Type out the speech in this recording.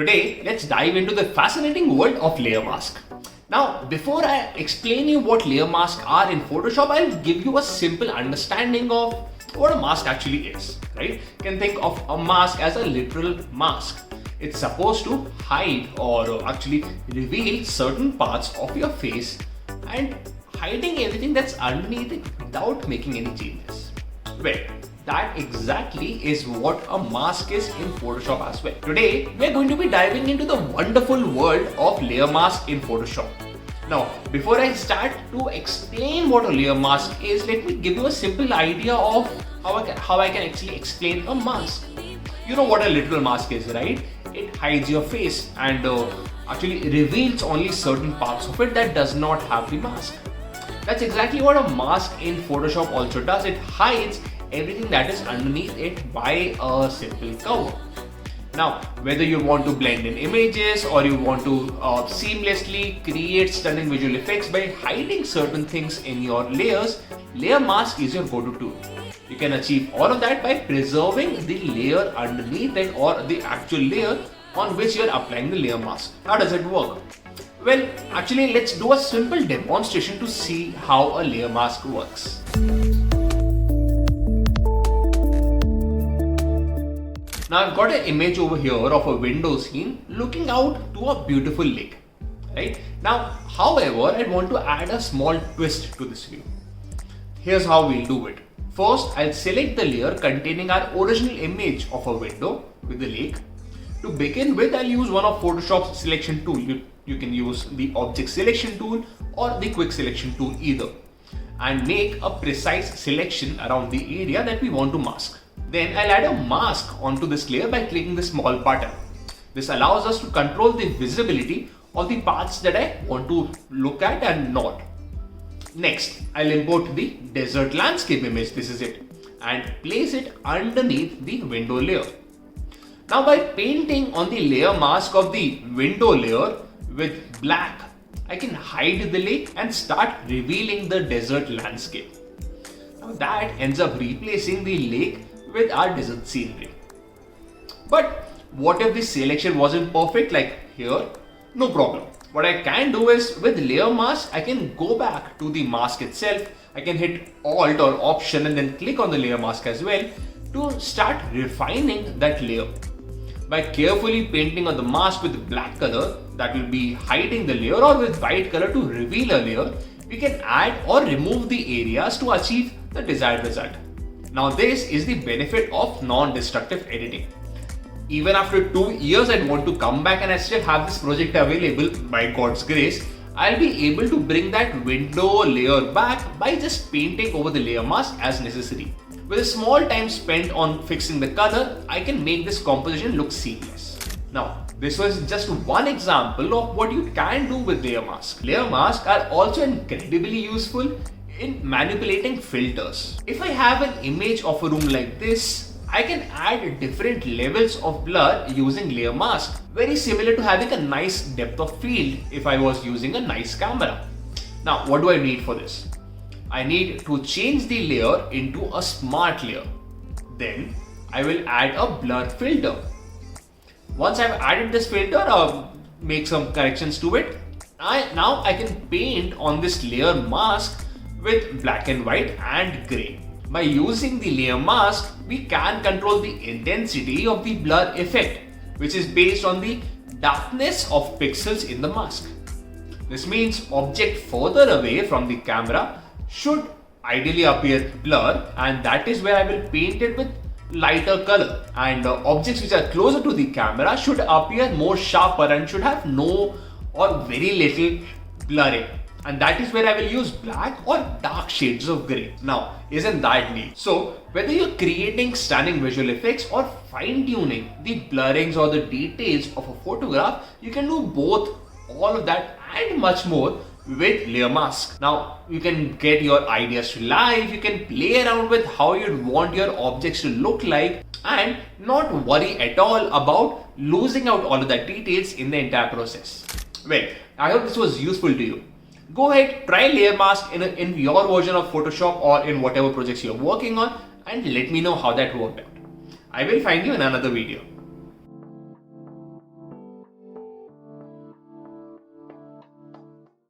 Today, let's dive into the fascinating world of layer mask. Now, before I explain you what layer masks are in Photoshop, I'll give you a simple understanding of what a mask actually is, right? You can think of a mask as a literal mask. It's supposed to hide or actually reveal certain parts of your face and hiding everything that's underneath it without making any changes. Well, that exactly is what a mask is in Photoshop as well. Today, we're going to be diving into the wonderful world of layer mask in Photoshop. Now, before I start to explain what a layer mask is, let me give you a simple idea of how I can actually explain a mask. You know what a literal mask is, right? It hides your face and actually reveals only certain parts of it that does not have the mask. That's exactly what a mask in Photoshop also does. It hides everything that is underneath it by a simple cover. Now, whether you want to blend in images or you want to seamlessly create stunning visual effects by hiding certain things in your layers, layer mask is your go-to tool. You can achieve all of that by preserving the layer underneath it or the actual layer on which you are applying the layer mask. How does it work? Well, actually, let's do a simple demonstration to see how a layer mask works. Now I've got an image over here of a window scene looking out to a beautiful lake, right? Now, however, I want to add a small twist to this view. Here's how we'll do it. First, I'll select the layer containing our original image of a window with the lake. To begin with, I'll use one of Photoshop's selection tool. You can use the object selection tool or the quick selection tool either, and make a precise selection around the area that we want to mask. Then I'll add a mask onto this layer by clicking the small button. This allows us to control the visibility of the parts that I want to look at and not. Next, I'll import the desert landscape image, this is it, and place it underneath the window layer. Now by painting on the layer mask of the window layer with black, I can hide the lake and start revealing the desert landscape. Now that ends up replacing the lake with our desert scenery. But what if the selection wasn't perfect like here? No problem. What I can do is with layer mask, I can go back to the mask itself. I can hit Alt or Option and then click on the layer mask as well to start refining that layer. By carefully painting on the mask with black color that will be hiding the layer or with white color to reveal a layer, we can add or remove the areas to achieve the desired result. Now this is the benefit of non-destructive editing. Even after 2 years, I'd want to come back and I still have this project available by God's grace. I'll be able to bring that window layer back by just painting over the layer mask as necessary. With a small time spent on fixing the color, I can make this composition look seamless. Now, this was just one example of what you can do with layer mask. Layer masks are also incredibly useful in manipulating filters. If I have an image of a room like this, I can add different levels of blur using layer mask. Very similar to having a nice depth of field if I was using a nice camera. Now, what do I need for this? I need to change the layer into a smart layer. Then I will add a blur filter. Once I've added this filter, I'll make some corrections to it. Now I can paint on this layer mask with black and white and grey. By using the layer mask, we can control the intensity of the blur effect, which is based on the darkness of pixels in the mask. This means object further away from the camera should ideally appear blur, and that is where I will paint it with lighter color, and objects which are closer to the camera should appear more sharper and should have no or very little blurring. And that is where I will use black or dark shades of grey. Now, isn't that neat? So, whether you're creating stunning visual effects or fine-tuning the blurrings or the details of a photograph, you can do both, all of that and much more with layer mask. Now, you can get your ideas to life, you can play around with how you'd want your objects to look like and not worry at all about losing out all of that details in the entire process. Well, I hope this was useful to you. Go ahead, try layer mask in your version of Photoshop or in whatever projects you're working on and let me know how that worked out. I will find you in another video.